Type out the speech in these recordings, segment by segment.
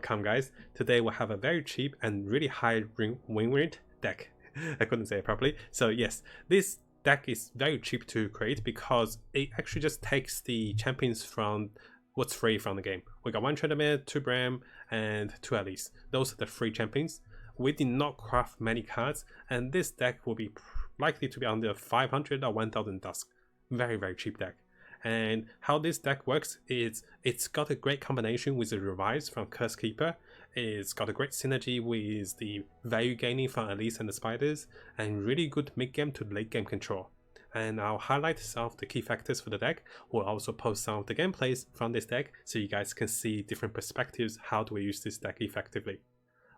welcome guys. Today we have a very cheap and really high win rate deck. I couldn't say it properly. So yes, this deck is very cheap to create because it actually just takes the champions from what's free from the game. We got 1 Tryndamere, 2 Bram, and 2 Alice. Those are the free champions. We did not craft many cards, and this deck will be likely to be under 500 or 1000 Dusk. Very cheap deck. And how this deck works is it's got a great combination with the revives from Curse Keeper. It's got a great synergy with the value gaining from Elise and the Spiders, and really good mid-game to late-game control. And I'll highlight some of the key factors for the deck. We'll also post some of the gameplays from this deck so you guys can see different perspectives how do we use this deck effectively.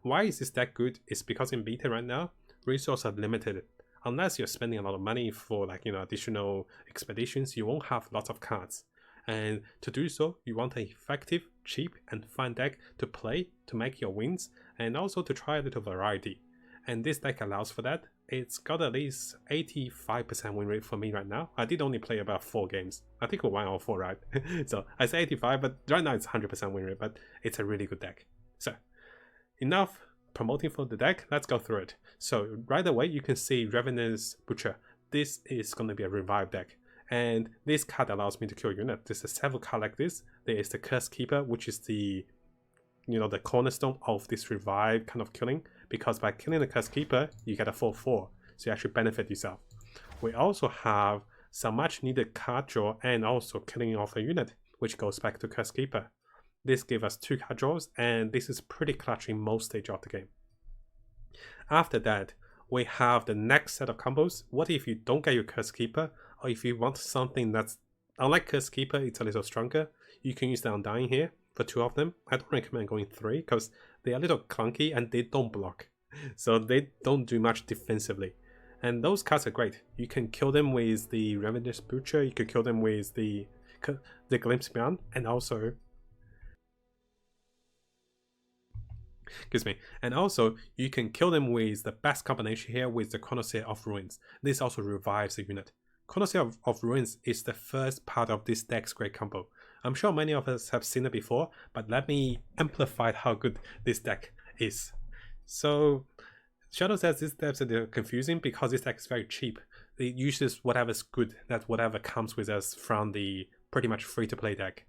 Why is this deck good? It's because in beta right now, resources are limited. Unless you're spending a lot of money for additional expeditions, you won't have lots of cards. And to do so, you want an effective, cheap, and fun deck to play to make your wins, and also to try a little variety. And this deck allows for that. It's got at least 85% win rate for me right now. I did only play about 4 games. I think 1 or 4, right? So I say 85, but right now it's 100% win rate, but it's a really good deck. So enough promoting for the deck, let's go through it. So right away you can see Ravenous Butcher. This is going to be a revive deck, and this card allows me to kill unit. There's a several card like this. There is the Curse Keeper, which is the the cornerstone of this revive kind of killing, because by killing the Curse Keeper you get a 4/4, so you actually benefit yourself. We also have some much needed card draw and also killing off a unit, which goes back to Curse Keeper. This gives us 2 card draws, and this is pretty clutch in most stages of the game. After that, we have the next set of combos. What if you don't get your Curse Keeper, or if you want something that's unlike Curse Keeper, it's a little stronger, you can use the Undying here for 2 of them. I don't recommend going 3 because they're a little clunky and they don't block, so they don't do much defensively. And those cards are great. You can kill them with the Ravenous Butcher, you can kill them with the Glimpse Beyond, and also you can kill them with the best combination here with the Chronosphere of Ruins. This also revives the unit. Chronosphere of Ruins is the first part of this deck's great combo. I'm sure many of us have seen it before, but let me amplify how good this deck is. So Shadow says this deck is confusing because this deck is very cheap. It uses whatever's good, that whatever comes with us from the pretty much free to play deck.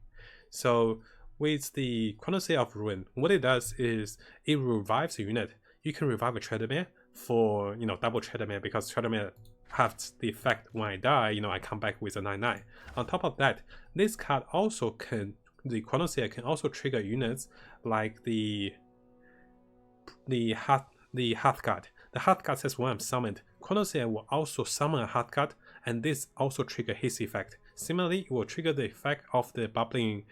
So with the Chronosphere of Ruin, what it does is it revives a unit. You can revive a Tryndamere for double Tryndamere, because Tryndamere has the effect when I die, I come back with a 9/9. On top of that, this card also can, the Chronosphere can also trigger units like the Hearth card. The Hearth card says when I'm summoned, Chronosphere will also summon a Hearth card, and this also trigger his effect. Similarly, it will trigger the effect of the Bubbling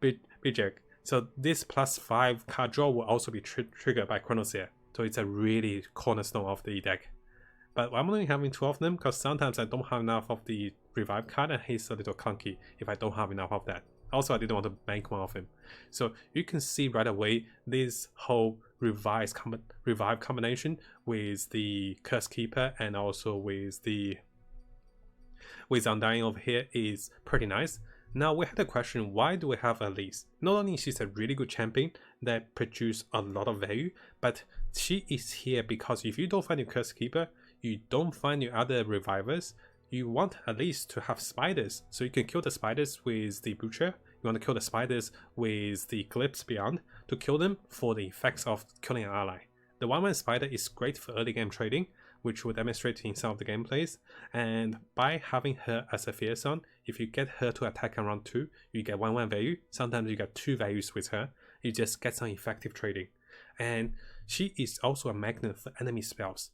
Bijak. So this +5 card draw will also be triggered by Chronosphere. So it's a really cornerstone of the deck. But I'm only having 2 of them because sometimes I don't have enough of the revive card, and he's a little clunky if I don't have enough of that. Also, I didn't want to bank 1 of him. So you can see right away this whole revive combination with the Curse Keeper and also with Undying over here is pretty nice. Now we had a question, why do we have Elise? Not only she's a really good champion that produces a lot of value, but she is here because if you don't find your Curse Keeper, you don't find your other revivers, you want Elise to have spiders, so you can kill the spiders with the Butcher, you want to kill the spiders with the Glimpse Beyond to kill them for the effects of killing an ally. The 1/1 spider is great for early game trading, which we'll demonstrate in some of the gameplays, and by having her as a Fearsome, if you get her to attack on round 2, you get 1/1 value, sometimes you get 2 values with her, you just get some effective trading. And she is also a magnet for enemy spells.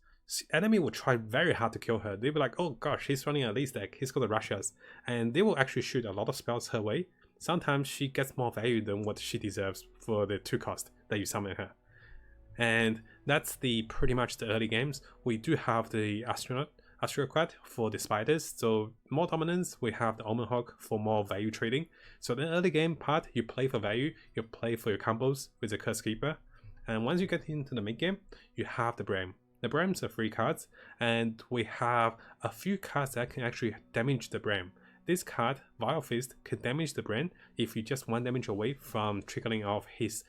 Enemy will try very hard to kill her. They'll be like, oh gosh, he's running a Elise deck, he's going to rush us, and they will actually shoot a lot of spells her way. Sometimes she gets more value than what she deserves for the 2 cost that you summon her. And that's pretty much the early games. We do have the Astrocrat for the spiders, so more dominance. We have the Omen Hawk for more value trading. So the early game part, you play for value, you play for your combos with the Curse Keeper. And once you get into the mid game, you have the Bram. The Brams are free cards, and we have a few cards that can actually damage the Bram. This card, Vile Fist, can damage the Bram if you just 1 damage away from triggering off his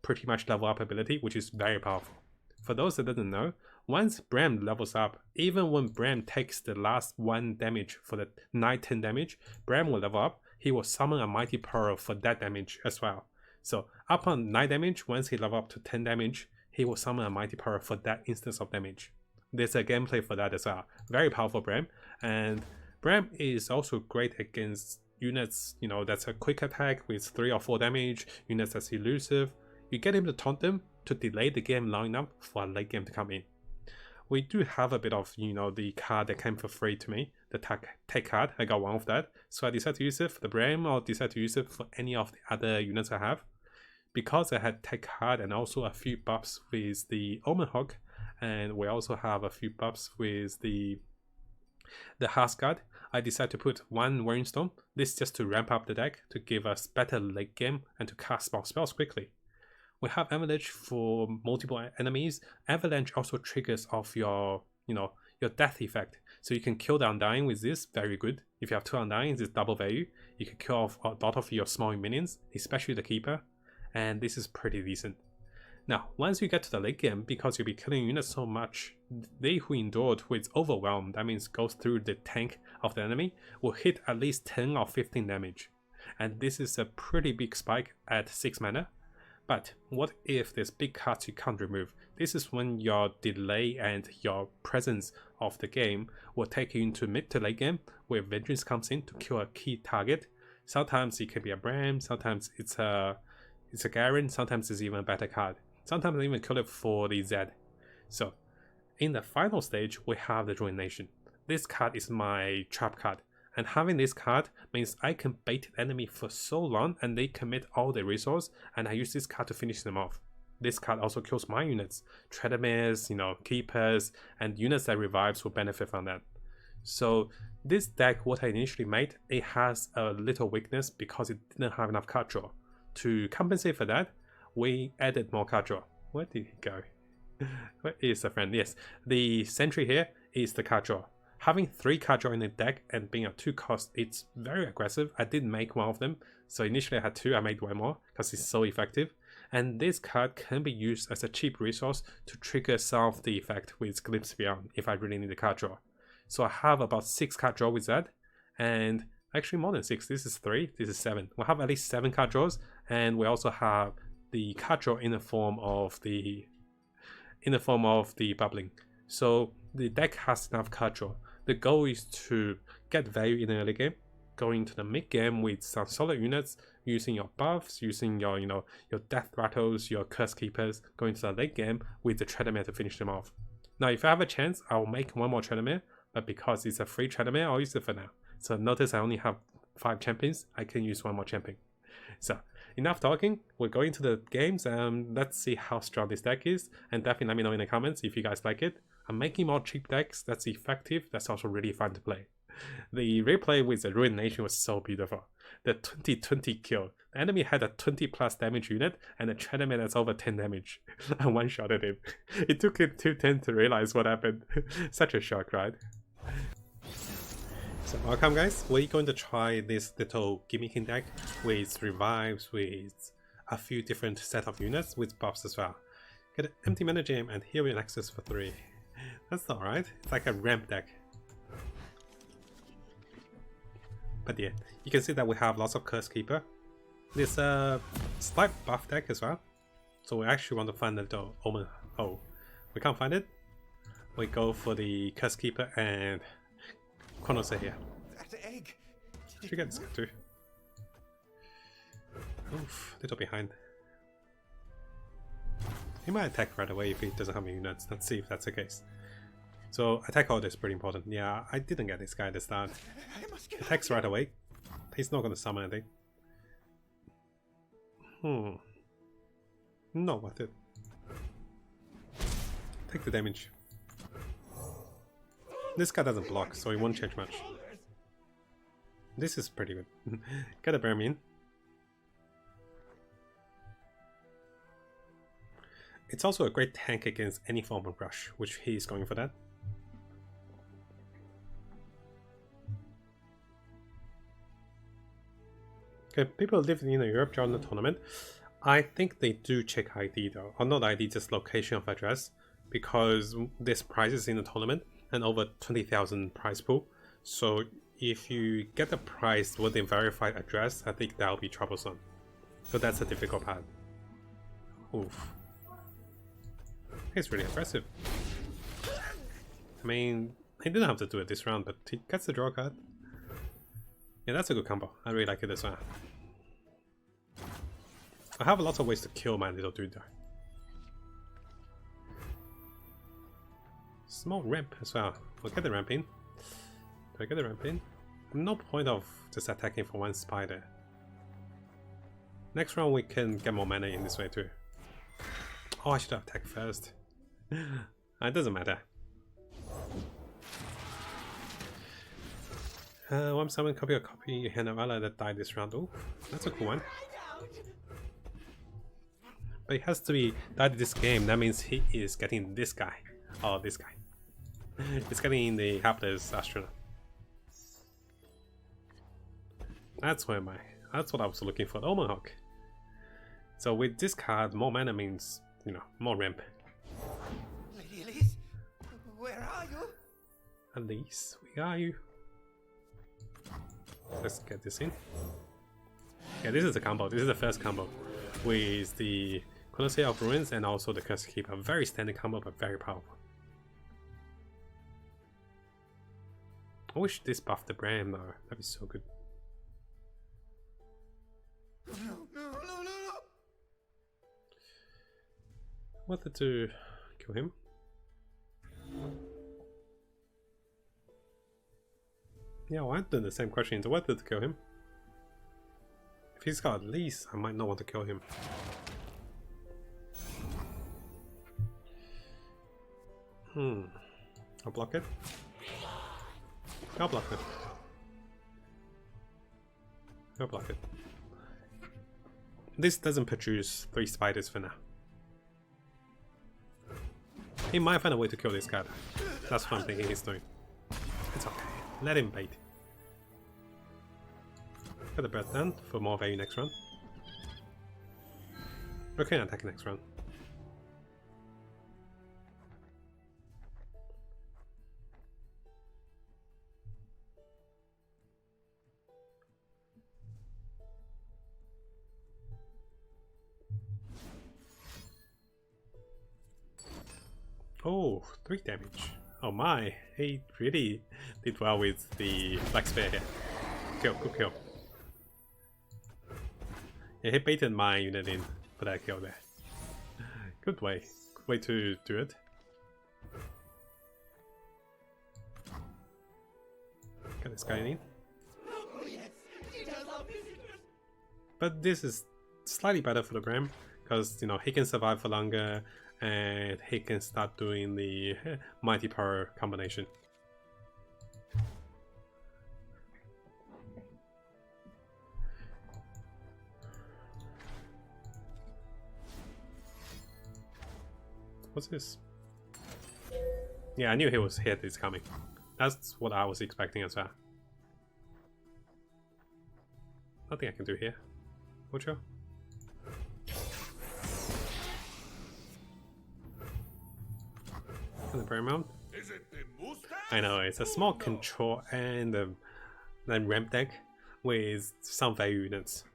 pretty much level up ability, which is very powerful. For those that doesn't know, once Bram levels up, even when Bram takes the last 1 damage for the 9-10 damage, Bram will level up. He will summon a Mighty Pearl for that damage as well. So upon 9 damage, once he level up to 10 damage, he will summon a Mighty Pearl for that instance of damage. There's a gameplay for that as well. Very powerful Bram, and Bram is also great against units, you know, that's a quick attack with 3 or 4 damage, units that's elusive. You get him to taunt them to delay the game long enough for a late game to come in. We do have a bit of, you know, the card that came for free to me, the tech card. I got one of that, so I decided to use it for the Bram, or decide to use it for any of the other units I have. Because I had tech card and also a few buffs with the Omen Hawk, and we also have a few buffs with the Hearth Guard, I decided to put 1 Warring Stone. This just to ramp up the deck, to give us better late game and to cast more spells quickly. We have Avalanche for multiple enemies. Avalanche also triggers off your, you know, your death effect. So you can kill the Undying with this, very good. If you have 2 Undyings, it's double value. You can kill off a lot of your small minions, especially the Keeper. And this is pretty decent. Now, once you get to the late game, because you'll be killing units so much, they who endured with Overwhelm, that means goes through the tank of the enemy, will hit at least 10 or 15 damage. And this is a pretty big spike at 6 mana. But what if there's big cards you can't remove? This is when your delay and your presence of the game will take you into mid to late game, where Vengeance comes in to kill a key target. Sometimes it can be a Bram, sometimes it's a Garen, sometimes it's even a better card. Sometimes I even kill it for the Z. So in the final stage, we have the Ruination. This card is my trap card. And having this card means I can bait the enemy for so long and they commit all their resource, and I use this card to finish them off. This card also kills my units. Treadmills, you know, Keepers, and units that revives will benefit from that. So this deck, what I initially made, it has a little weakness because it didn't have enough card draw. To compensate for that, we added more card draw. Where did he go? Where is the friend? Yes, the sentry here is the card draw. Having 3 card draw in the deck and being a 2 cost, it's very aggressive. I did make one of them, so initially I had 2, I made 1 more because it's so effective. And this card can be used as a cheap resource to trigger some of the effect with Glimpse Beyond if I really need a card draw. So I have about 6 card draw with that, and actually more than 6. This is 3, this is 7. We'll have at least 7 card draws, and we also have the card draw in the form of the bubbling. So the deck has enough card draw. The goal is to get value in the early game, go into the mid game with some solid units, using your buffs, using your, you know, your death rattles, your curse keepers, go into the late game with the treadmill to finish them off. Now if I have a chance, I'll make 1 more treadmill, but because it's a free treadmill, I'll use it for now. So notice I only have 5 champions, I can use 1 more champion. So enough talking, we're going to the games, and let's see how strong this deck is, and definitely let me know in the comments if you guys like it. I'm making more cheap decks that's effective, that's also really fun to play. The replay with the Ruination was so beautiful. The 2020 kill. The enemy had a 20 plus damage unit and a treadmill that's over 10 damage. I one-shotted him. It took him 2 turns to realize what happened. Such a shock, right? So welcome guys, we're going to try this little gimmicking deck with revives, with a few different set of units, with buffs as well. Get an empty mana gem and here we access for 3. That's alright, it's like a ramp deck. But yeah, you can see that we have lots of Curse Keeper. There's a slight buff deck as well. So we actually want to find the little Omen. Oh, we can't find it. We go for the Curse Keeper and Chronos here. That egg. Did you get this guy too? Oof, little behind. He might attack right away if he doesn't have any units. Let's see if that's the case. So attack order is pretty important. Yeah, I didn't get this guy at the start. Attacks right away. He's not going to summon anything. No, worth it. Take the damage. This guy doesn't block, so he won't change much. This is pretty good. Gotta bear me in. It's also a great tank against any form of rush, which he's going for that. Okay, people living in Europe during the tournament. I think they do check ID though, or not ID, just location of address, because there's prizes in the tournament and over 20,000 prize pool. So if you get the prize with a verified address, I think that'll be troublesome. So that's the difficult part. Oof. He's really aggressive. I mean, he didn't have to do it this round, but he gets the draw card. Yeah, that's a good combo. I really like it this one. I have lots of ways to kill my little dude though. Small ramp as well. We'll get the ramp in. Do I get the ramp in? No point of just attacking for one spider. Next round we can get more mana in this way too. Oh, I should have attacked first. It doesn't matter. 1/7 copy of copy Hanavalla that died this round. Oh, that's a cool one. But it has to be died this game. That means he is getting this guy. Oh, this guy. It's getting the hapless astronaut. That's what I was looking for. Oh my hawk. So with this card, more mana means, you know, more ramp. Lady Elise, where are you? Elise, where are you? Let's get this in. Yeah, this is the combo. This is the first combo with the Connoisseur of Ruins and also the Curse Keeper. Very standard combo, but very powerful. I wish this buffed the Bram though. That'd be so good. No. Whether to kill him? Yeah, well, I'm doing the same question. Is whether to kill him? If he's got Elise, I might not want to kill him. I'll block it. I'll block it. I'll block it. This doesn't produce 3 spiders for now. He might find a way to kill this card. That's what I'm thinking he's doing. It's okay. Let him bait. Get the breath down for more value next round. Okay, attack next round. Oh, 3 damage. Oh my, he really did well with the Black Spear here. Kill, good kill. Yeah, he baited my unit in for that kill there. Good way to do it. Get this guy in. But this is slightly better for the Bram, because you know he can survive for longer and he can start doing the mighty power combination. What's this? Yeah, I knew he was hit is coming. That's what I was expecting as well. Nothing I can do here. Ocho. The Paramount. I know it's a small control and then ramp deck with some value units.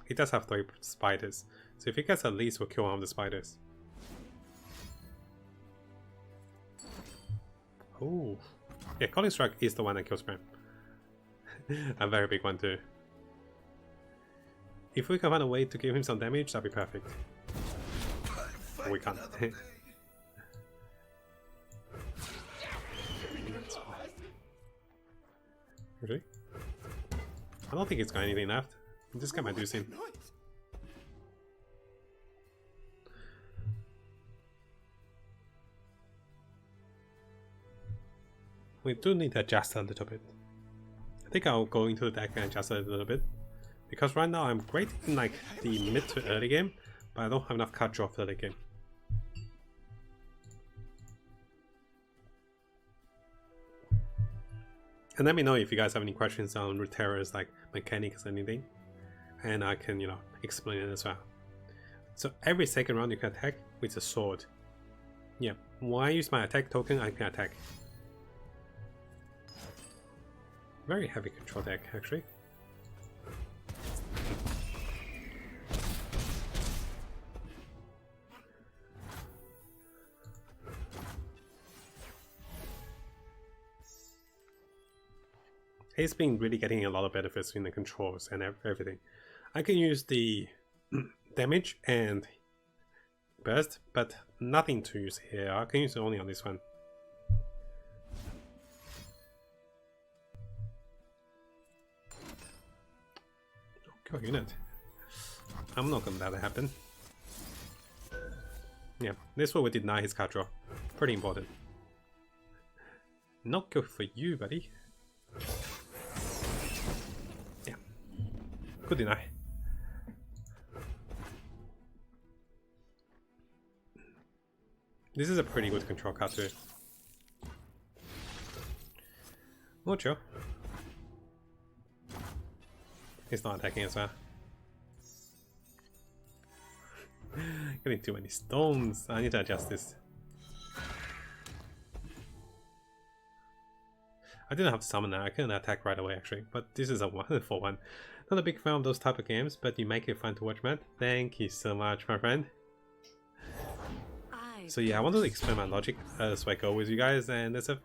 He does have 3 spiders, so if he gets at least, we'll kill one of the spiders. Oh, yeah, Calling Strike is the one that kills Bram. A very big one too. If we can find a way to give him some damage, that'd be perfect. But we can't. Really? I don't think it's got anything left. Just get my deuce in. We do need to adjust a little bit. I think I'll go into the deck and adjust it a little bit. Because right now I'm great in like the mid to early game, but I don't have enough card draw for the late game. And let me know if you guys have any questions on Runeterra's like mechanics or anything. and I can, explain it as well. So every second round you can attack with a sword. Yeah, when I use my attack token, I can attack. Very heavy control deck, actually. He's been really getting a lot of benefits in the controls and everything. I can use the damage and burst, but nothing to use here. I can use it only on this one. Go unit. I'm not gonna let that happen. Yeah, this way we deny his card draw. Pretty important. Not good for you, buddy. Yeah. Good deny. This is a pretty good control card too. Mucho. He's not attacking as well. Getting too many stones. I need to adjust this. I didn't have to summon that. I couldn't attack right away actually, but this is a 1-for-1. Not a big fan of those type of games, but you make it fun to watch, man. Thank you so much, my friend. So yeah, I wanted to explain my logic as I go with you guys, and there's a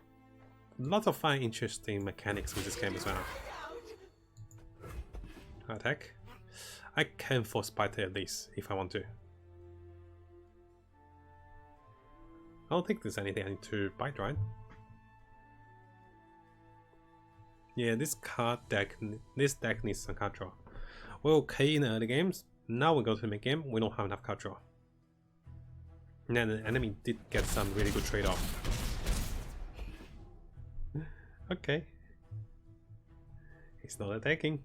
lot of fun, interesting mechanics with this game as well. Attack. I can force bite at least if I want to. I don't think there's anything I need to bite, right? Yeah, this deck needs some card draw. We're okay in the early games. Now we go to the mid game. We don't have enough card draw. And then the enemy did get some really good trade-off. Okay. He's not attacking.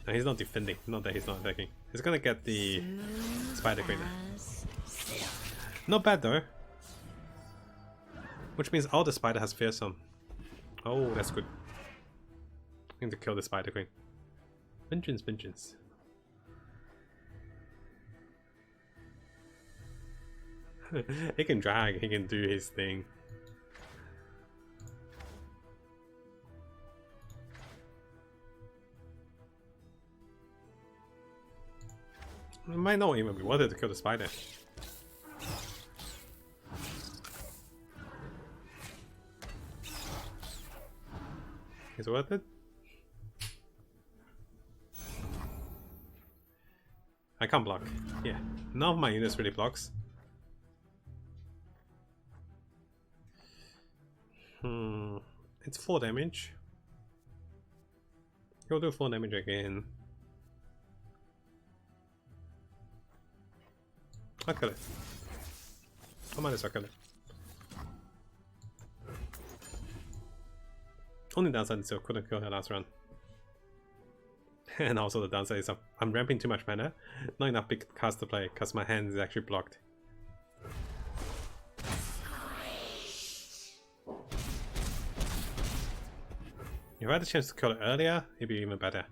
No, he's not defending. Not that he's not attacking. He's gonna get the Spider Queen. Not bad though. Which means all the spider has fearsome. Oh, that's good. I need to kill the Spider Queen. Vengeance, vengeance. He can drag, he can do his thing. It might not even be worth it to kill the spider. Is it worth it? I can't block. Yeah, none of my units really blocks. It's 4 damage. He'll do 4 damage again. I'll kill it. I might as well kill it. Only downside is I couldn't kill her last run. And also the downside is I'm ramping too much mana. Not enough big cards to play because my hand is actually blocked. If I had the chance to kill it earlier, it'd be even better.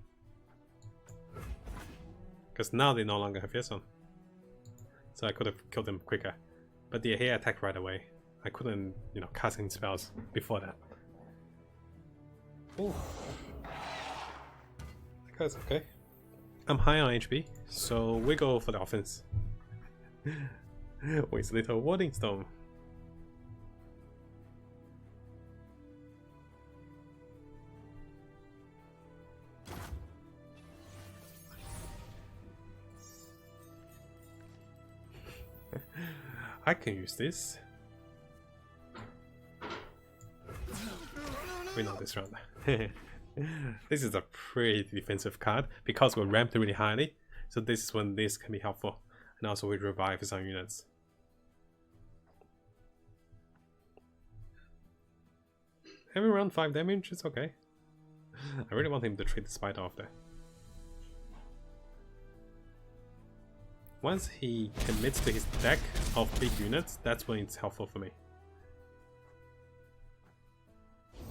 Because now they no longer have fearsome. So I could have killed them quicker. But yeah, he attacked right away. I couldn't, cast any spells before that. Ooh. That's okay. I'm high on HP, so we go for the offense. With little warding stone. I can use this. We know this round. This is a pretty defensive card because we're ramped really highly, so this is when this can be helpful. And also we revive some units. Every round 5 damage, it's okay. I really want him to treat the spider off there. Once he commits to his deck of big units, that's when it's helpful for me.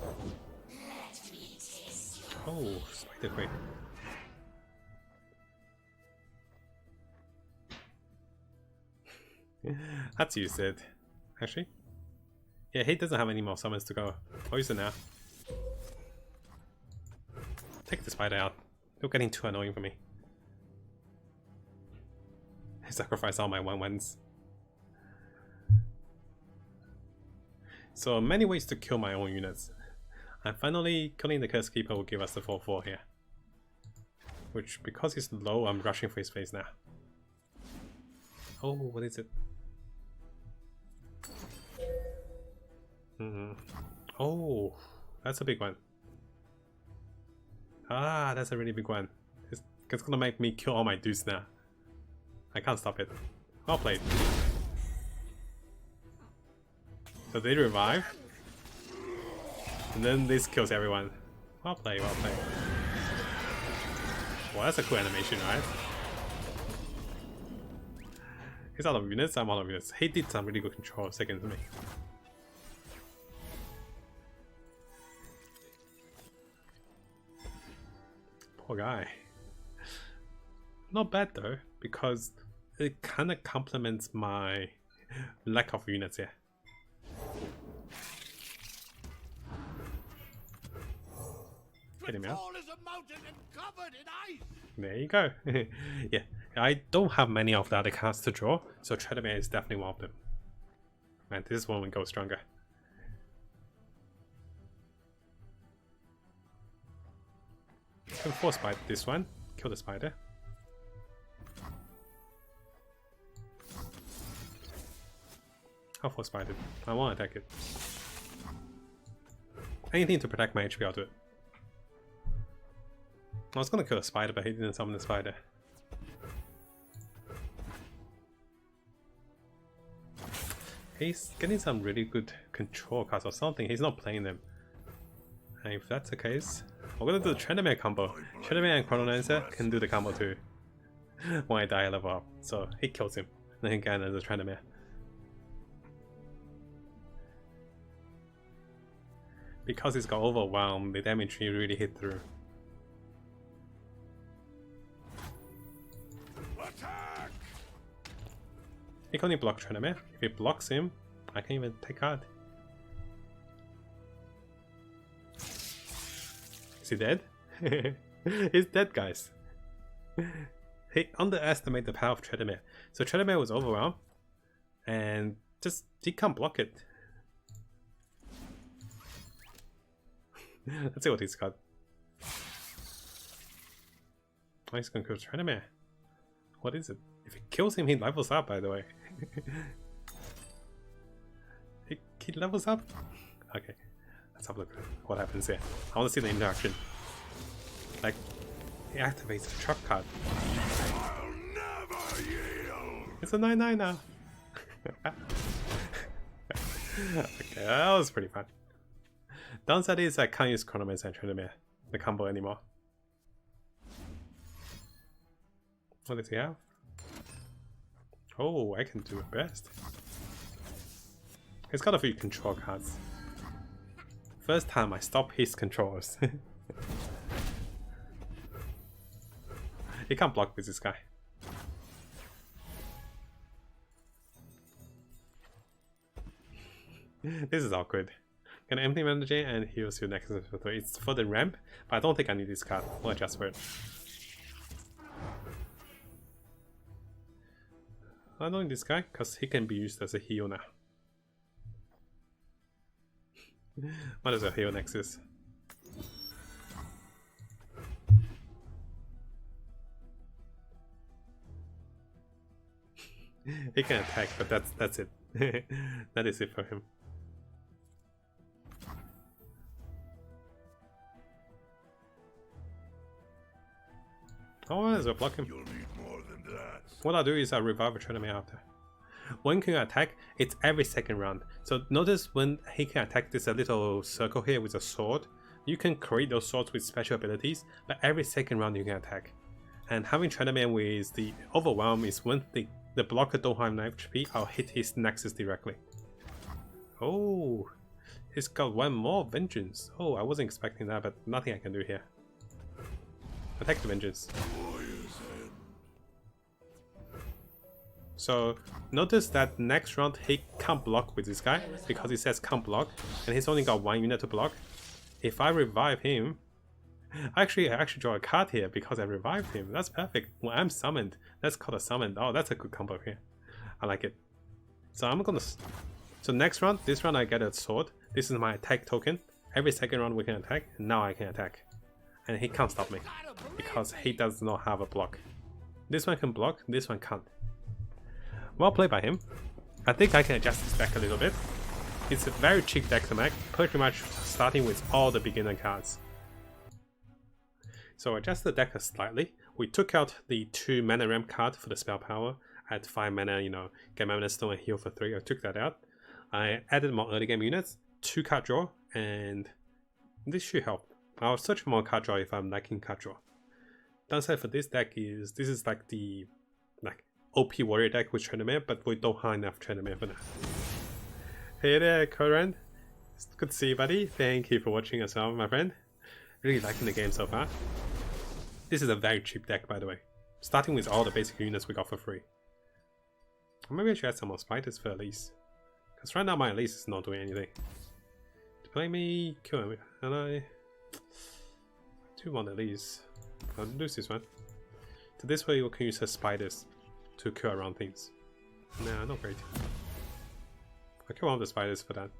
Let me Oh, Spider Quake. Let's use it. Actually. Yeah, he doesn't have any more summons to go. I'll use it now. Take the spider out. You're getting too annoying for me. I sacrifice all my 1/1s. So many ways to kill my own units. And finally, killing the Curse Keeper will give us the 4/4 here. Which, because he's low, I'm rushing for his face now. Oh, what is it? Oh, that's a big one. Ah, that's a really big one. It's gonna make me kill all my dudes now. I can't stop it. Well played. So they revive. And then this kills everyone. Well played, well played. Well, that's a cool animation, right? He's out of units, I'm out of units. He did some really good control second to me. Poor guy. Not bad though, because it kind of complements my lack of units here. Get him out. There you go. Yeah, I don't have many of the other cards to draw, so Tredemere is definitely one of them. Man, this one will go stronger. Can force bite this one, kill the spider. I'll force bite it. I won't attack it. Anything to protect my HP, I'll do it. I was gonna kill the spider, but he didn't summon the spider. He's getting some really good control cards or something. He's not playing them. And if that's the case, we're gonna do the Tredemere combo. Tredemere and Chrononancer can do the combo too. When I die, I level up. So he kills him. Then he can another Tredemere. Because he's got overwhelmed, the damage really hit through. Attack! He can only block Tredemere. If he blocks him, I can even take card. Is he dead? He's dead, guys. He underestimated the power of Tredemere. So Tredemere was overwhelmed, and just he can't block it. Let's see what he's got. Oh, he's gonna kill Tredemere. What is it? If he kills him, he levels up, by the way. he levels up? Okay, let's have a look at what happens here. I want to see the interaction. Like, he activates the truck card. I'll never yield. It's a 9/9 now. Okay, that was pretty fun. Downside is I can't use Chronomancer and Tredemere, the combo anymore. What does he have? Oh, I can do it best. He's got a few control cards. First time I stop his controls. He can't block with this guy. This is awkward. Can empty energy and heals your next for 3. It's for the ramp, but I don't think I need this card. I'll adjust for it. I don't need this guy because he can be used as a heal now. What is a heal nexus? He can attack, but that's it. That is it for him. Oh, I might as well block him. You'll need more than that. What I'll do is I'll revive a Tredemere after. When can you attack? It's every second round. So notice when he can attack this little circle here with a sword, you can create those swords with special abilities, but every second round you can attack. And having Tredemere with the overwhelm is when the blocker don't have enough HP, I'll hit his nexus directly. Oh, he's got one more vengeance. Oh, I wasn't expecting that, but nothing I can do here. Attack the Vengeance. So notice that next round he can't block with this guy because it says can't block, and he's only got 1 unit to block. If I revive him, I actually draw a card here because I revived him. That's perfect. When I'm summoned, that's called a summon. Oh, that's a good combo here. I like it. So I'm gonna. So next round, this round I get a sword. This is my attack token. Every second round we can attack. And now I can attack, and he can't stop me because he does not have a block. This one can block. This one can't. Well played by him. I think I can adjust this deck a little bit. It's a very cheap deck to make, pretty much starting with all the beginner cards. So adjust the deck slightly. We took out the 2 mana ramp card for the spell power. At 5 mana, you know, get mana stone and heal for 3. I took that out. I added more early game units, 2 card draw, and this should help. I'll search for more card draw if I'm lacking card draw. Downside for this deck is this is like the OP warrior deck with Chinaman, but we don't have enough Chinaman for now. Hey there, Koran. It's good to see you, buddy. Thank you for watching as well, my friend. Really liking the game so far. This is a very cheap deck, by the way. Starting with all the basic units we got for free. Maybe I should add some more spiders for Elise. Because right now my Elise is not doing anything. To play me, kill him. And I do want Elise. I'll lose this one. So this way we can use her spiders to kill around things. Nah, not great. I kill one of the spiders for that.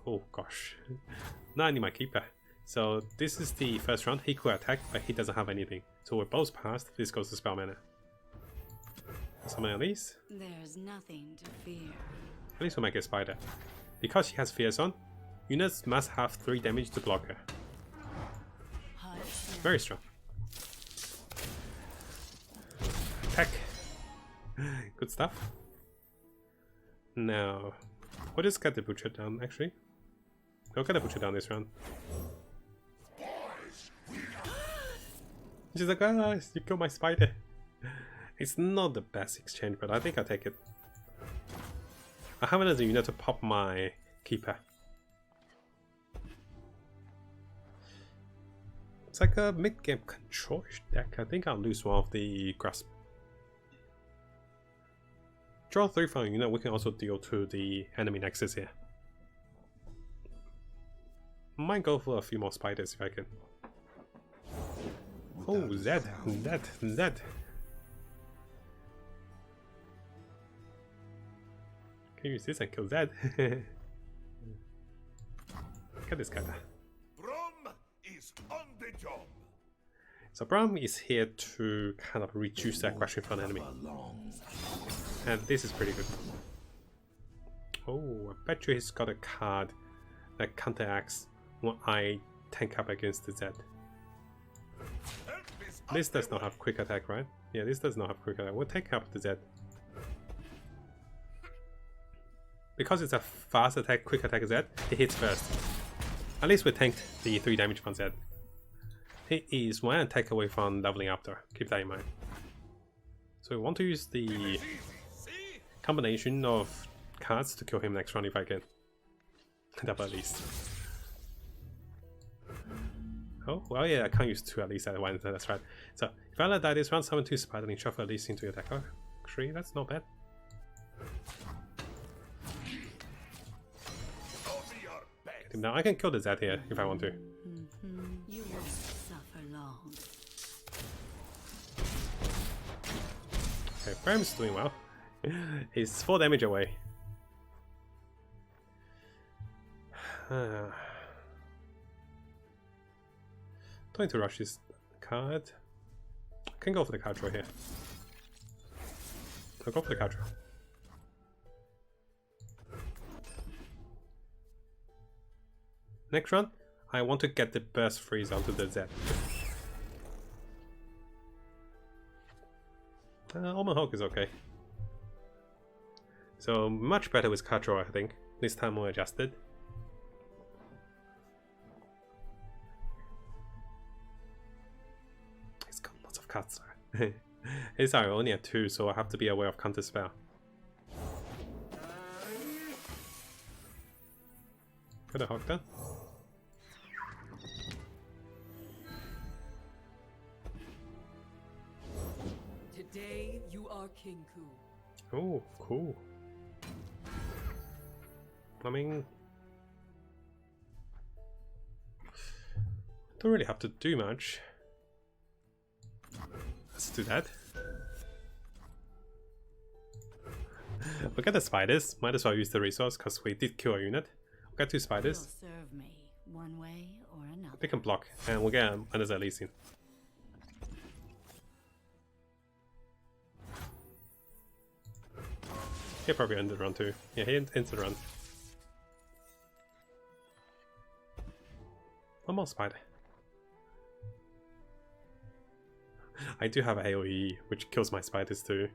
Oh gosh. Now I need my keeper. So this is the first round. He could attack, but he doesn't have anything. So we're both passed. This goes to spell mana. Summon Elise. There's nothing to fear. At least we'll make a spider. Because she has Fear Zone, units must have 3 damage to block her. Very strong. Attack. Good stuff. Now, we'll just get the butcher down actually. I'll get the butcher down this round. She's like, ah, you killed my spider. It's not the best exchange, but I think I'll take it. I have it as a unit to pop my keeper. It's like a mid-game control-ish deck. I think I'll lose one of the grasp. Draw 3 from a unit, we can also deal to the enemy nexus here. Might go for a few more spiders if I can. Oh, Zed. Can you use this and kill Zed? Get this guy. Brom is on the job. So Bram is here to kind of reduce the aggression from the enemy. And this is pretty good. Oh, I bet you he's got a card that counteracts when I tank up against the Zed. This does not have quick attack, right? Yeah, this does not have quick attack. We'll tank up the Zed. Because it's a fast attack, quick attack Zed, it hits first. At least we tanked the 3 damage from Zed. He is 1 attack away from leveling after. Keep that in mind. So we want to use the combination of cards to kill him next round if I can. Double at least. Oh, well yeah, I can't use 2 at least at once, that's right. So if I let die this round, summon 2 spider and shuffle at least into your deck. Oh, actually, that's not bad. Now I can kill the Zed here if I want to. You won't suffer long. Okay, Bram's doing well. He's 4 damage away. Don't need to rush this card. I can go for the card draw here. I'll go for the card draw. Next round, I want to get the burst freeze onto the Zed. Omen Hawk is okay. So much better with card draw, I think. This time more adjusted. He's got lots of cards. His are only at 2, so I have to be aware of counter spell. Got a Hawk done. Kinku. Oh, cool. I mean, don't really have to do much. Let's do that. Look at the spiders. Might as well use the resource because we did kill a unit. We got 2 You'll spiders. serve me one way or another. They can block, and we'll get another Lee Sin. He probably ended the run too. Yeah, he ended the run. One more spider. I do have AoE, which kills my spiders too.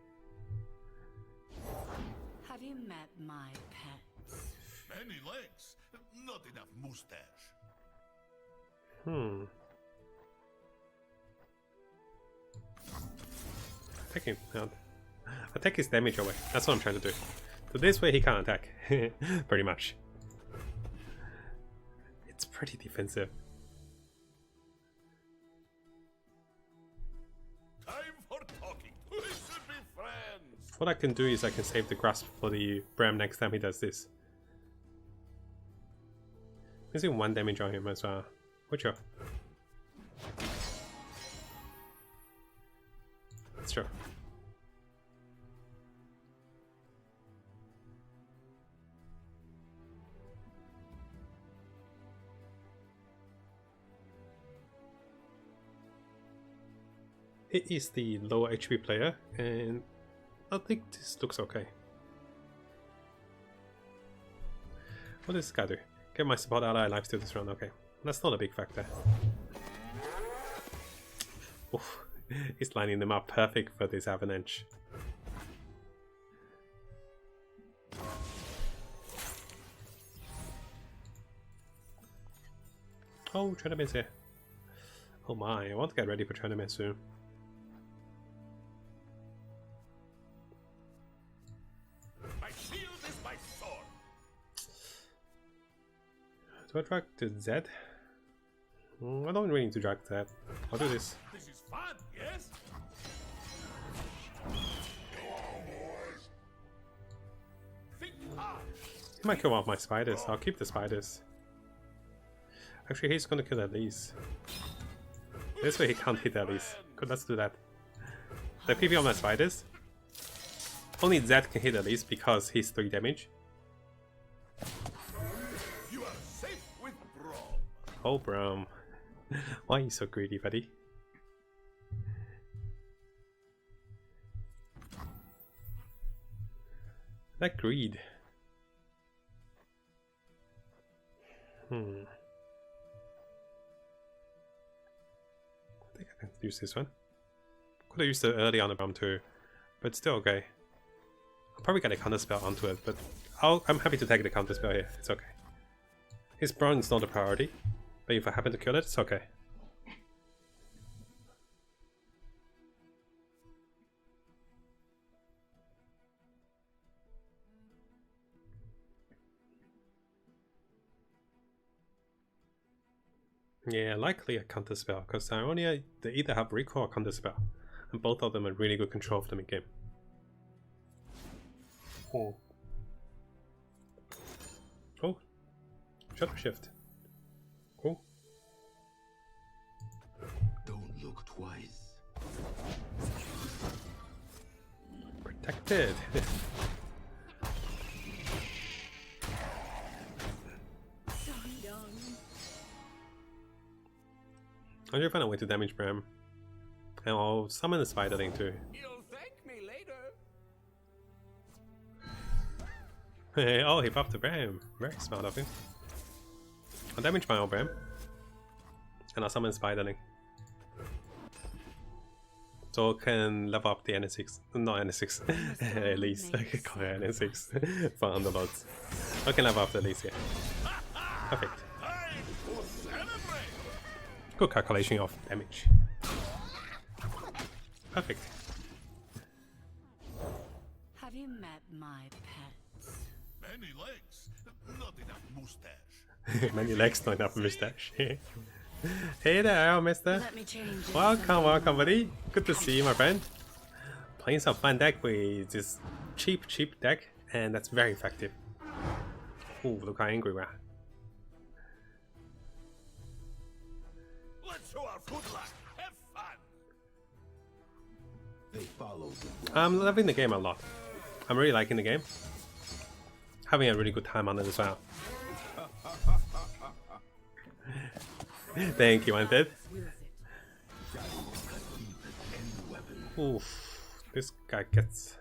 Have you met my pets? Many legs, not enough mustache. Take him out. I take his damage away. That's what I'm trying to do. So this way he can't attack. Pretty much. It's pretty defensive. Time for talking. We should be friends. What I can do is I can save the grasp for the Bram next time he does this. Using 1 damage on him as well. Watch out. That's true. It is the lower HP player, and I think this looks okay. What does this guy do? Get my support ally lifesteal this round, okay. That's not a big factor. Oof. He's lining them up perfect for this avalanche. Oh, tournament's here. Oh my, I want to get ready for tournament soon. My shield is my sword. Do I drag to Z? I don't really need to drag that. I'll do this. This is fun, yes? Think hard. He might kill one of my spiders. I'll keep the spiders. Actually, he's gonna kill Elise. This way he can't hit Elise. Good, let's do that. The PP on my spiders. Only Zed can hit Elise because he's 3 damage. You are safe with Brom. Oh, Brom. Why are you so greedy, buddy? That greed. I think I can use this one. Could have used it early on the Brom too, but still okay. I'll probably get a counter spell onto it, but I'm happy to take the counter spell here. It's okay. His bronze is not a priority, but if I happen to kill it, it's okay. Yeah, likely a counter spell, because they either have recall or counter spell, and both of them are really good control of the mid game. Oh. Oh. Shutter shift. Cool. Don't look twice. Protected. I'm gonna find a way to damage Bram. And I'll summon the spider thing too. You'll thank me later. Oh, he buffed the Bram. Very smart of him. I'll damage my old Bram. And I'll summon Spiderling. So I can level up the N6. Not N6. At least. I can call it N6 for Underlords. I can level up the least, yeah. Perfect. Time to celebrate. Good calculation of damage. Perfect. Have you met my pets? Many legs, not enough mustache. Many legs, not enough mustache. Hey there, mister. Let me change. Welcome, welcome, buddy. Good to see you, my friend. playing some fun deck with this cheap deck, and that's very effective. Ooh, look how angry we are. Let's show our foot luck. Have fun. They follow the I'm loving the game a lot. I'm really liking the game. Having a really good time on it as well. Thank you, Wanted. Oof, this guy gets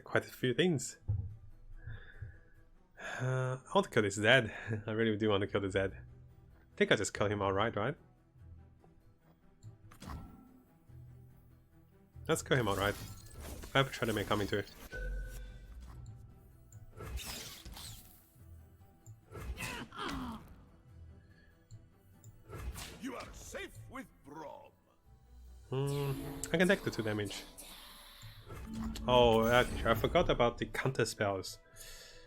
quite a few things. I want to kill this Zed. I really do want to kill the Zed. I think I just kill him outright, right? Let's kill him outright. I have Shadow Man coming too. You are safe with Brom. I can take the 2 damage. Oh, actually, I forgot about the counter spells.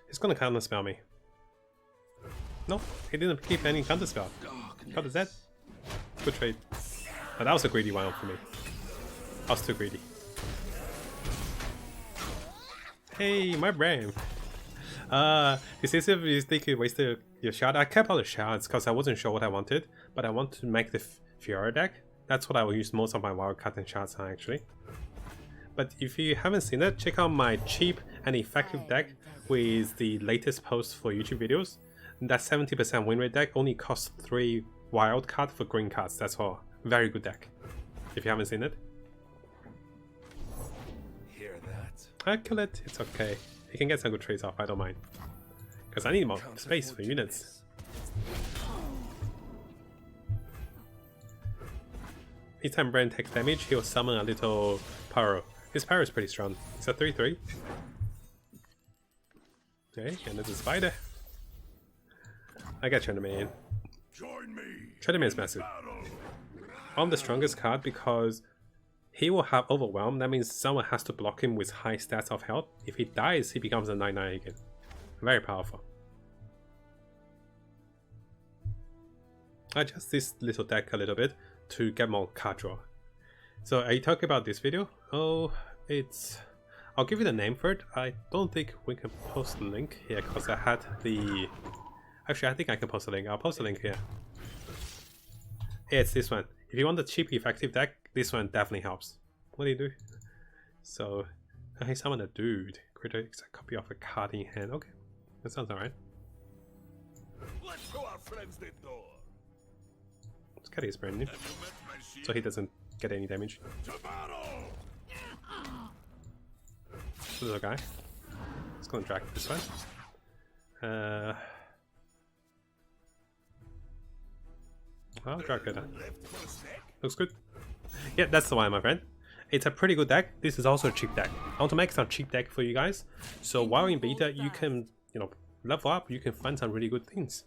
He's gonna counter spell me. No, he didn't keep any counter spell. Got the Z. Good trade. Oh, that was a greedy one for me. I was too greedy. Hey, my brain. This is if you think you wasted your shot. I kept all the shots because I wasn't sure what I wanted, but I want to make the Fiora deck. That's what I will use most of my wildcard and shots on actually. But if you haven't seen it, check out my cheap and effective deck with the latest posts for YouTube videos. That 70% win rate deck only costs 3 wild cards for green cards, that's all. Very good deck. If you haven't seen it. Hear that? I kill it, it's okay. You can get some good trades off, I don't mind. Because I need more space for units. Each time Bran takes damage, he'll summon a little Pyro. His Pyro is pretty strong. It's a 3-3. Okay, and there's a spider. I got Shadow Man. Join me. Shadow Man is massive. I'm the strongest card because he will have Overwhelm. That means someone has to block him with high stats of health. If he dies, he becomes a 9-9 again. Very powerful. I adjust this little deck a little bit to get more card draw. So are you talking about this video? Oh, it's... I'll give you the name for it. I don't think we can post the link here because I had the... Actually, I think I can post a link. I'll post a link here. Yeah, it's this one. If you want the cheap effective deck, this one definitely helps. What do you do? So, I summon a dude. Create a copy of a card in hand. Okay, that sounds alright. Let's show our friends the door. Let's get his brand new, Have you met my shield? so he doesn't get any damage. To battle! Little guy. It's gonna drag this one. I'll drag it down. Left for a snack? Looks good. Yeah, that's the one, my friend. It's a pretty good deck. This is also a cheap deck. I want to make some cheap deck for you guys. So while in beta, you can, level up. You can find some really good things.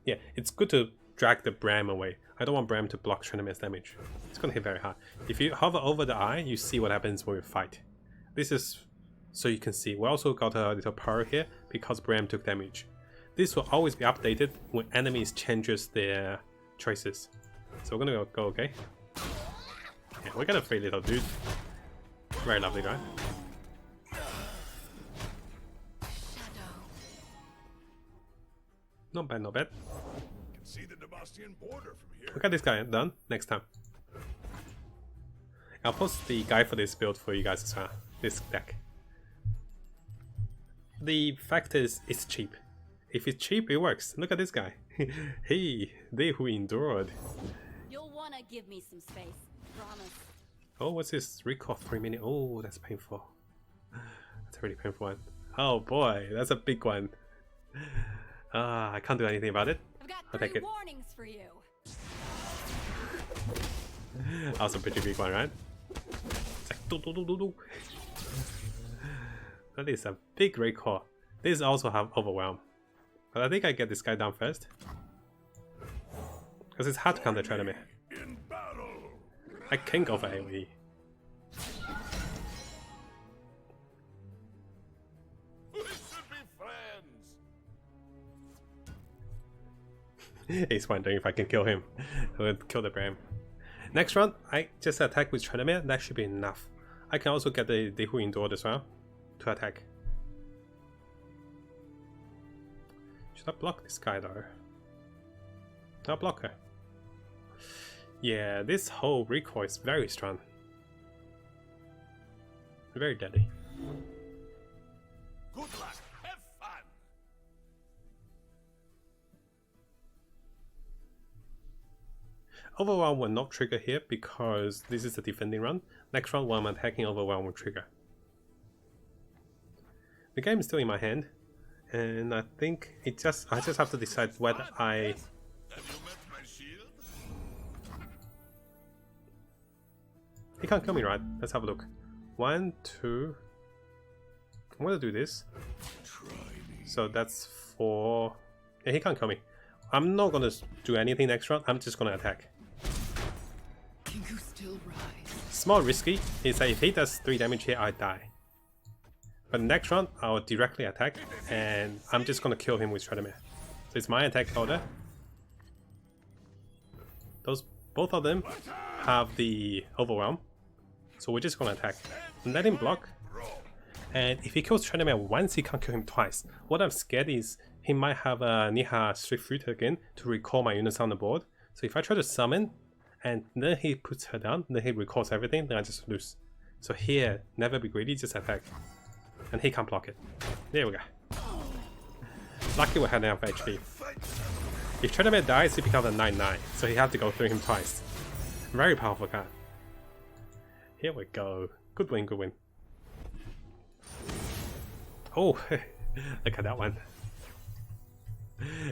Yeah, it's good to drag the Bram away. I don't want Bram to block Trinimans damage. It's gonna hit very hard. If you hover over the eye, you see what happens when we fight. This is so you can see. We also got a little power here because Bram took damage. This will always be updated when enemies changes their choices. So we're gonna go okay. Yeah, we got a free little dude. Very lovely guy. Not bad, not bad. Can see the Demastian border from here. We got this guy done next time. I'll post the guide for this build for you guys as well. This deck. The fact is, it's cheap. If it's cheap, it works. Look at this guy. Hey, they who endured. You'll wanna give me some space, promise. Oh, what's this? Recall 3 minutes. Oh, that's painful. That's a really painful one. Oh boy, that's a big one. I can't do anything about it. I've got I'll 3 take it. warnings for you. That was a pretty big one, right? It's like do do do do do. That is a big recall. This also have overwhelm. But I think I get this guy down first. Because it's hard to counter Trinimans. In battle! I can go for AoE. We should be friends! He's wondering if I can kill him. I would kill the Bram. Next round, I just attack with Tryndamere. That should be enough. I can also get the Dehu Indoor as well to attack. Should I block this guy though? I'll block her. Yeah, this whole recoil is very strong. Very deadly. Good luck. Have fun. Overwhelm will not trigger here because this is a defending run. Next round, while I'm attacking, Overwhelm will trigger. The game is still in my hand, and I think I just have to decide whether I. Have you met my shield? He can't kill me, right? Let's have a look. 1, 2. I'm gonna do this. So that's 4. Yeah, he can't kill me. I'm not gonna do anything next round. I'm just gonna attack. Can you still rise? Small risky is that if he does 3 damage here, I die. But next round, I'll directly attack, and I'm just gonna kill him with Tryndamere. So it's my attack order. Both of them have the Overwhelm, so we're just gonna attack. Let him block, and if he kills Tryndamere once, he can't kill him twice. What I'm scared is he might have a Niha Street Foot again to recall my units on the board. So if I try to summon, and then he puts her down, then he recalls everything, then I just lose. So here, never be greedy, just attack. And he can't block it. There we go. Lucky we had enough HP. If Tryndamere dies, he becomes a 9/9, so he had to go through him twice. Very powerful card. Here we go. Good win, good win. Oh, look at that one.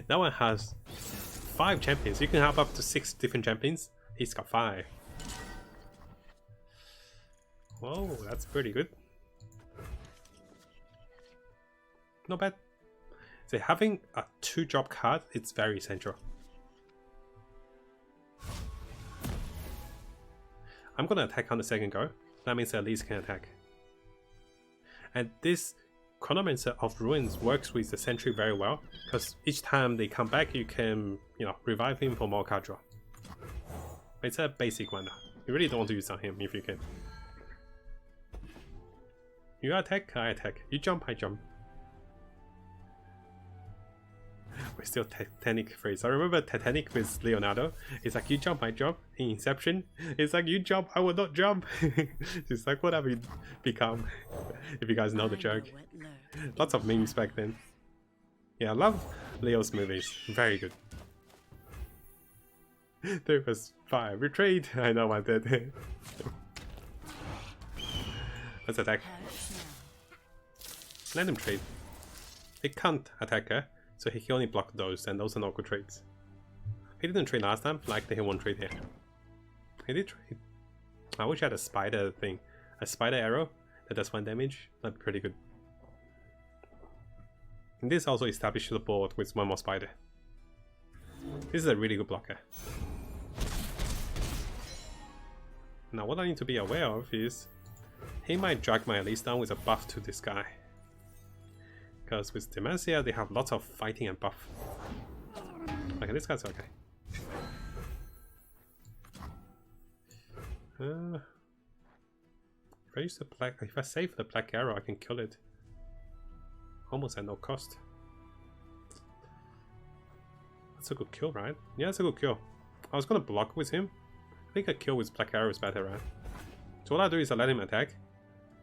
That one has 5 champions. You can have up to 6 different champions. He's got 5. Whoa, that's pretty good. Not bad. So having a 2-drop card, it's very essential. I'm gonna attack on the second go. That means at least can attack. And this Chronomancer of Ruins works with the Sentry very well, because each time they come back, you can, revive him for more card draw. It's a basic one. You really don't want to use on him if you can. You attack, I attack. You jump, I jump. We're still Titanic phrase. I remember Titanic with Leonardo. It's like you jump, I jump. In Inception, it's like you jump, I will not jump. It's like what have we become? If you guys know the joke. Lots of memes back then. Yeah, I love Leo's movies. Very good. There was 5. Retreat! I know I did. Let's attack. Let him trade. He can't attack her, so he can only block those, and those are not good trades. He didn't trade last time, likely he won't trade here. He did trade. I wish I had a spider thing. A spider arrow that does 1 damage. That'd be pretty good. And this also establishes the board with 1 more spider. This is a really good blocker. Now what I need to be aware of is he might drag my Elise down with a buff to this guy. Because with Demacia they have lots of fighting and buff. Okay, this guy's okay. If I save the black arrow, I can kill it. Almost at no cost. That's a good kill, right? Yeah, it's a good kill. I was gonna block with him. I think a kill with black arrow is better, right? So what I do is I let him attack.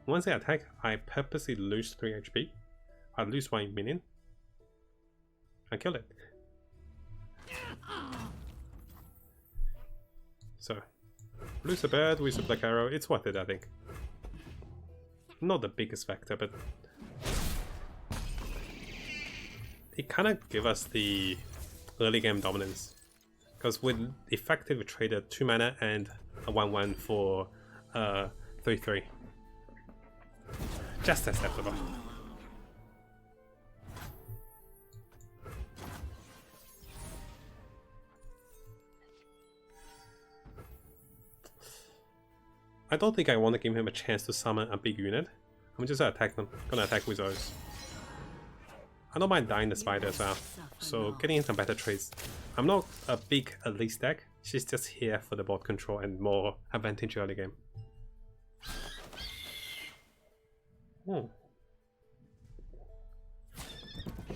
Once I attack, I purposely lose 3 HP. I lose 1 minion. I kill it. So, lose a bird with a black arrow, it's worth it, I think. Not the biggest factor, but it kind of gives us the early game dominance. Because we effectively traded 2 mana and a 1/1 for 3/3. Just acceptable. I don't think I want to give him a chance to summon a big unit. I'm just gonna attack them. Gonna attack with those. I don't mind dying the spider as well. So getting in some better trades. I'm not a big Elise deck, She's just here for the board control and more advantage early game.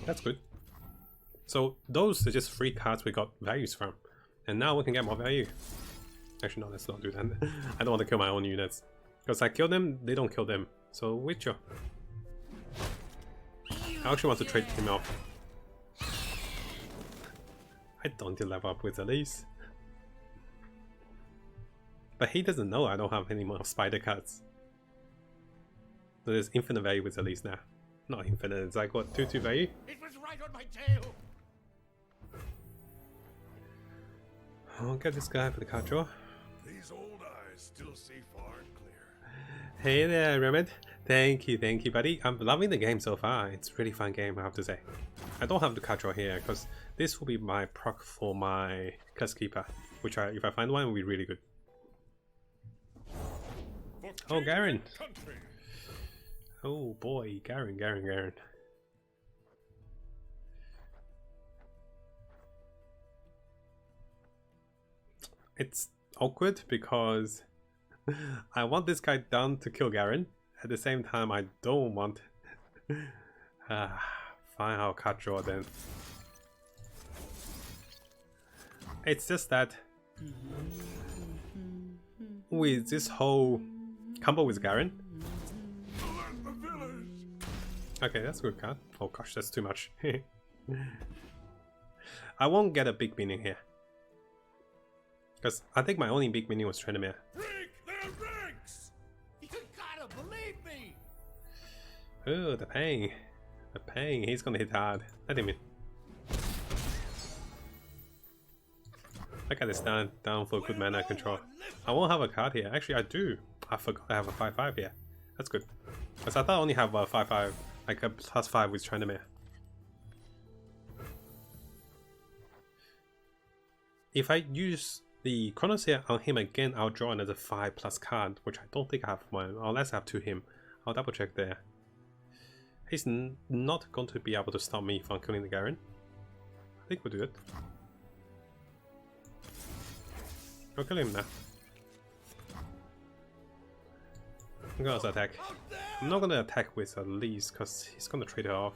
That's good. So those are just 3 cards we got values from. And now we can get more value. Actually, no, let's not do that. I don't want to kill my own units. Because I kill them, they don't kill them. So, Witcher. I actually want to trade him off. I don't need to level up with Elise. But he doesn't know I don't have any more spider cards. So there's infinite value with Elise now. Not infinite, it's like what, 2/2 value? It was right on my tail. I'll get this guy for the card draw. These old eyes still see far and clear. Hey there, Remed. Thank you, buddy. I'm loving the game so far. It's a really fun game, I have to say. I don't have the card draw here because this will be my proc for my Curse Keeper, which if I find one, will be really good. Oh, Garen. Country. Oh boy, Garen. It's awkward because I want this guy down to kill Garen. At the same time, I don't want... fine, I'll cut draw then. It's just that with this whole combo with Garen. Okay, that's a good card. Oh gosh, that's too much. I won't get a big minion here. Because I think my only big minion was Trendemere. Break their ranks. You gotta believe me. Oh, the pain. The pain. He's gonna hit hard. Let him in. Look at this down for good mana control. I won't have a card here. Actually, I do. I forgot I have a 5/5 here. That's good. Because I thought I only have a 5/5, like a +5 with Trendemere. If I use the Chronosphere on him again, I'll draw another 5+ card, which I don't think I have one, unless I have 2 him. I'll double check there. He's not going to be able to stop me from killing the Garen. I think we'll do it. I'll kill him now. I'm gonna attack. I'm not gonna attack with Elise because he's gonna trade her off.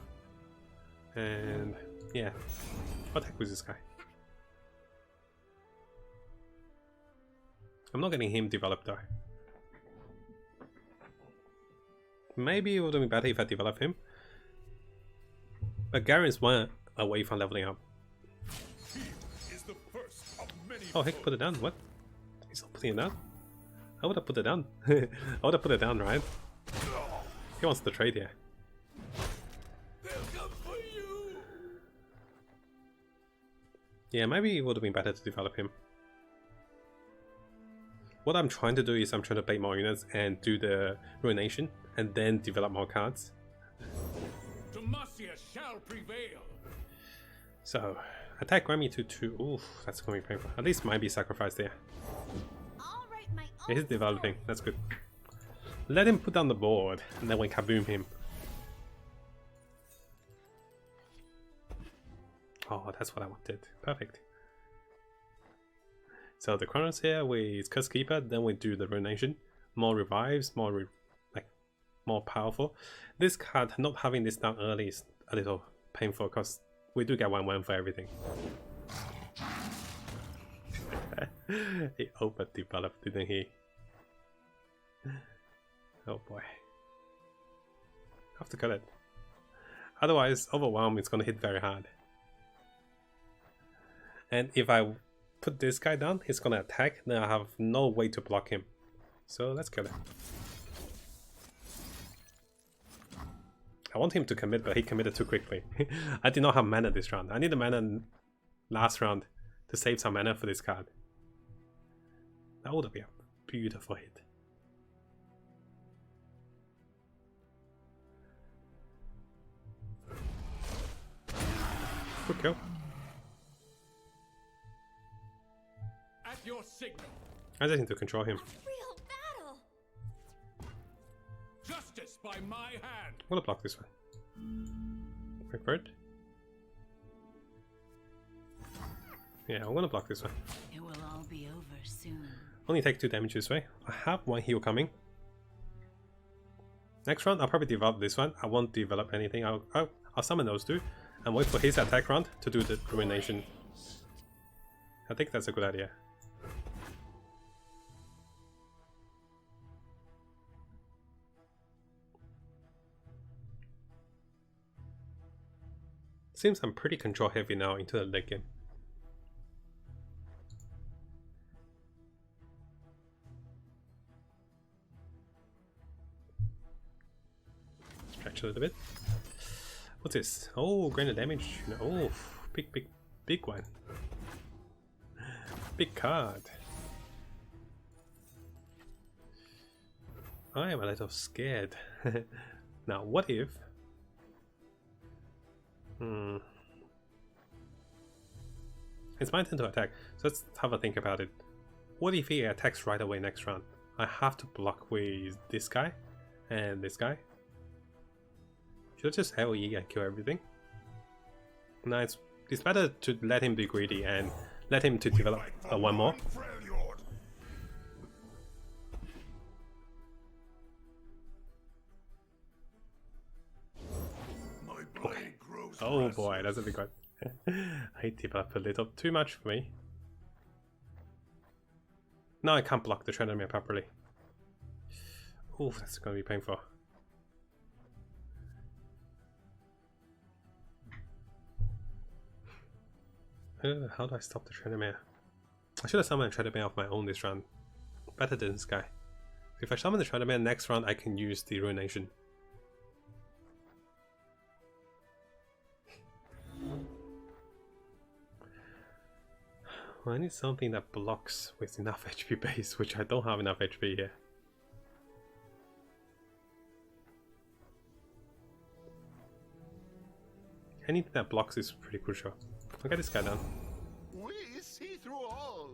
And yeah, I'll attack with this guy. I'm not getting him developed though. Maybe it would be better if I develop him. But Garen's one away from leveling up. Is the first of many. Oh heck, put it down. What? He's not putting it down? I would have put it down. I would have put it down, right? He wants to trade here. They'll come for you. Yeah, maybe it would have been better to develop him. What I'm trying to do is I'm trying to bait more units and do the Ruination and then develop more cards. Demacia shall prevail. So, attack Grammy to 2. Oof, that's going to be painful. At least might be sacrificed there. I'll write my Yeah, he's own developing. story. That's good. Let him put down the board and then we kaboom him. Oh, that's what I wanted. Perfect. So the Chronos here with Curse Keeper, then we do the Ruination. More revives, more more powerful. This card, not having this down early is a little painful because we do get 1/1 for everything. He overdeveloped, didn't he? Oh boy. I have to cut it. Otherwise, Overwhelm is going to hit very hard. And if I put this guy down, he's going to attack, then I have no way to block him. So let's kill it. I want him to commit, but he committed too quickly. I did not have mana this round. I need the mana last round to save some mana for this card. That would be a beautiful hit. Good kill. At your signal. I just need to control him. Real battle. Justice by my hand. I'm gonna block this one. Wait for it. Yeah, I'm gonna block this one. It will all be soon. Only take 2 damage this way. I have 1 heal coming. Next round, I'll probably develop this one. I won't develop anything. I'll summon those 2 and wait for his attack round to do the ruination. I think that's a good idea. Seems I'm pretty control heavy now into the late game. Stretch a little bit. What's this? Oh, granted damage. Oh, big one. Big card. I am a little scared. Now, what if? It's my turn to attack, so let's have a think about it. What if he attacks right away next round? I have to block with this guy and this guy. Should I just AoE and kill everything? No, it's better to let him be greedy and let him to develop one more. Okay. Oh boy, that's a big one. I developed a little too much for me. Now I can't block the Trendemir properly. Oh, that's gonna be painful. How do I stop the Trendemir? I should have summoned a Trendemir of my own this round. Better than this guy. If I summon the Trendemir next round, I can use the Ruination. Well, I need something that blocks with enough HP base, which I don't have enough HP here. Anything that blocks is pretty crucial. I'll get this guy down. We see through all.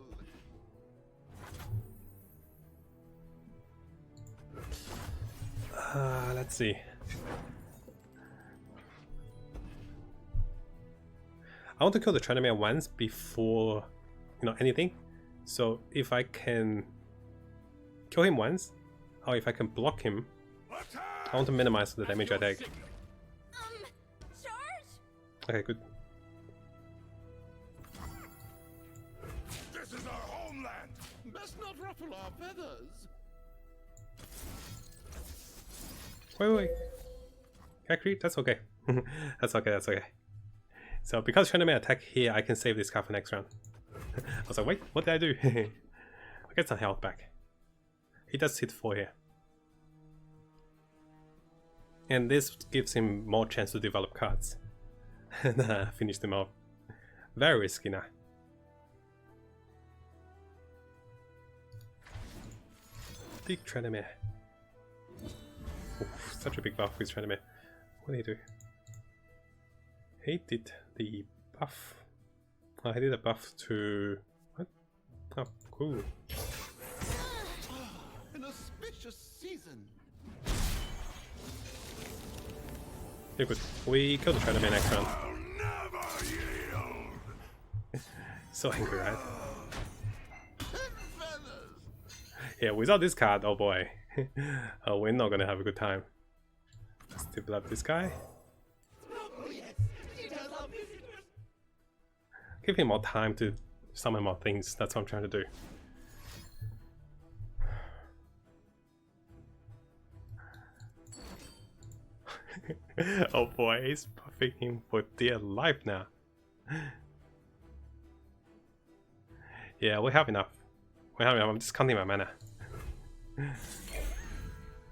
Let's see. I want to kill the Trendemir once before, anything. So if I can kill him once, or if I can block him, I want to minimize the damage I take. Charge? Okay, good. This is our homeland. Best not ruffle our feathers. Wait. Actually, that's okay. That's okay. So because Trendemir attack here, I can save this card for next round. I was like, wait, what did I do? I get some health back. He does hit 4 here. And this gives him more chance to develop cards. And finish them off. Very risky now. Big Trendemir. Oof, such a big buff with Trendemir. What did he do? He did the buff. Oh, he did a buff to... What? Oh, cool. An auspicious season. Yeah, good. We killed the Trendemir next round. I'll never yield. So angry, right? Feathers. Yeah, without this card, oh boy. Oh, we're not gonna have a good time. Let's develop this guy. Give him more time to summon more things. That's what I'm trying to do. Oh boy, he's buffing him for dear life now. Yeah, we have enough. I'm just counting my mana.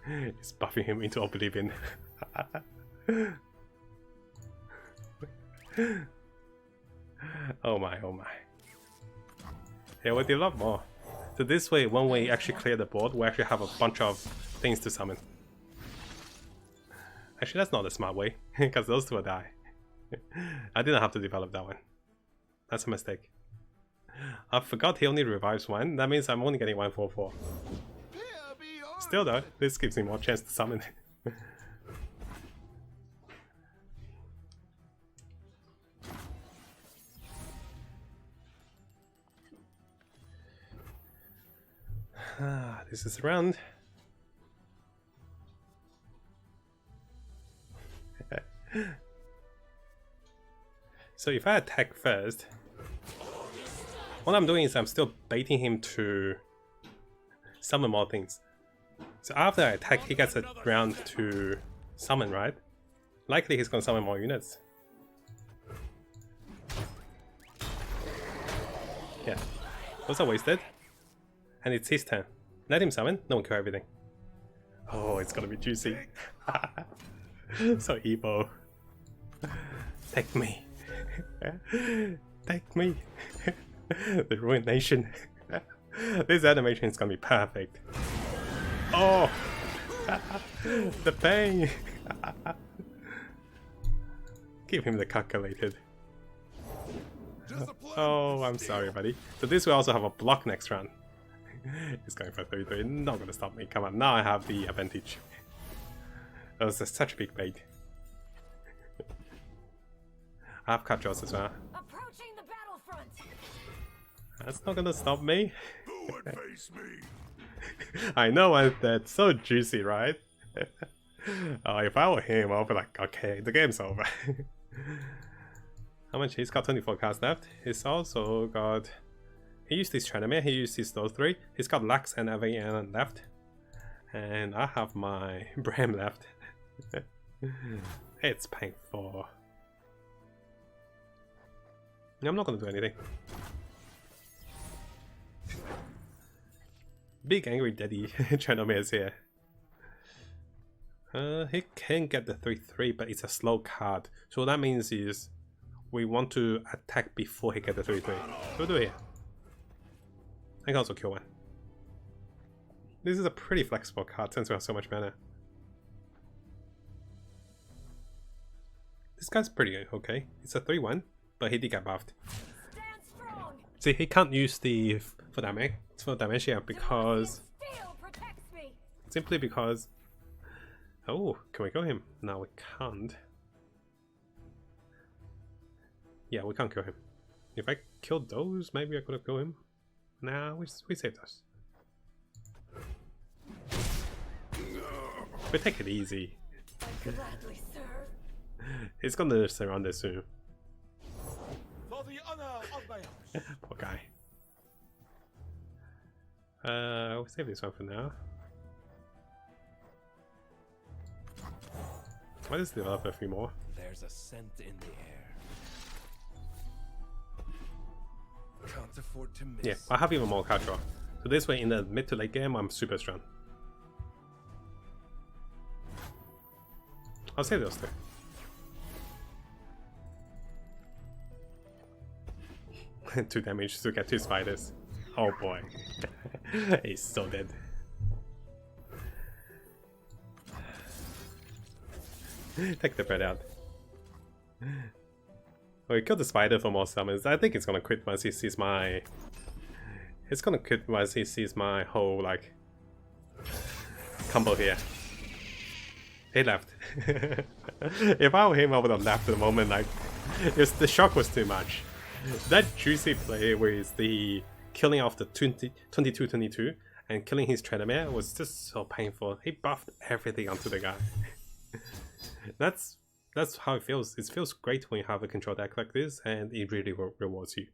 He's buffing him into oblivion. Oh my. Yeah, we'll develop more. So this way, when we actually clear the board, we actually have a bunch of things to summon. Actually, that's not the smart way, because those two will die. I didn't have to develop that one. That's a mistake. I forgot he only revives one. That means I'm only getting 1/4/4. Still though, this gives me more chance to summon. This is around. So if I attack first, what I'm doing is I'm still baiting him to summon more things. So after I attack, he gets a round to summon, right? Likely he's gonna summon more units. Yeah, those are wasted. And it's his turn. Let him summon, no one kill everything. Oh, it's gonna be juicy. So evil. Take me. Take me. The Ruined Nation. This animation is gonna be perfect. Oh! The pain! Give him the calculated. Oh, I'm sorry, buddy. So this will also have a block next round. He's going for 33. Not gonna stop me. Come on, now I have the advantage. That was such a big bait. I have cut draws as well. Approaching the battlefront. That's not gonna stop me. Who would face me? I know, that's so juicy, right? If I were him, I'll be like, okay, the game's over. How much? He's got 24 cards left. He's also got... He used his Chinaman, he used his those three. He's got Lux and AVN left. And I have my Bram left. It's painful. I'm not gonna do anything. Big angry daddy Chinaman is here. He can get the 3-3, but it's a slow card. So that means is we want to attack before he gets the 3-3. So we'll do it here. I can also kill one. This is a pretty flexible card since we have so much mana. This guy's pretty okay. It's a 3-1, but he did get buffed. Stand strong. See, he can't use the full damage here because... Steel protects me. Simply because... Oh, can we kill him? No, we can't. Yeah, we can't kill him. If I killed those, maybe I could have killed him. Nah, we saved us. We take it easy. Gladly serve. He's gonna surrender soon. For the honor of my house. Poor guy. We'll save this one for now. Why does develop a few more? There's a scent in the air. Can't afford to miss. Yeah, I have even more card draw. So this way in the mid to late game, I'm super strong. I'll save those two. 2 damage to get 2 spiders. Oh boy. He's so dead. Take the bread out. Oh, he killed the spider for more summons. I think it's gonna quit once he sees my... It's gonna quit once he sees my whole, like... combo here. He left. If I were him, I would have left at the moment, like... the shock was too much. That juicy play with the killing of the 22-22 and killing his Trinamere was just so painful. He buffed everything onto the guy. That's how it feels. It feels great when you have a control deck like this, and it really rewards you.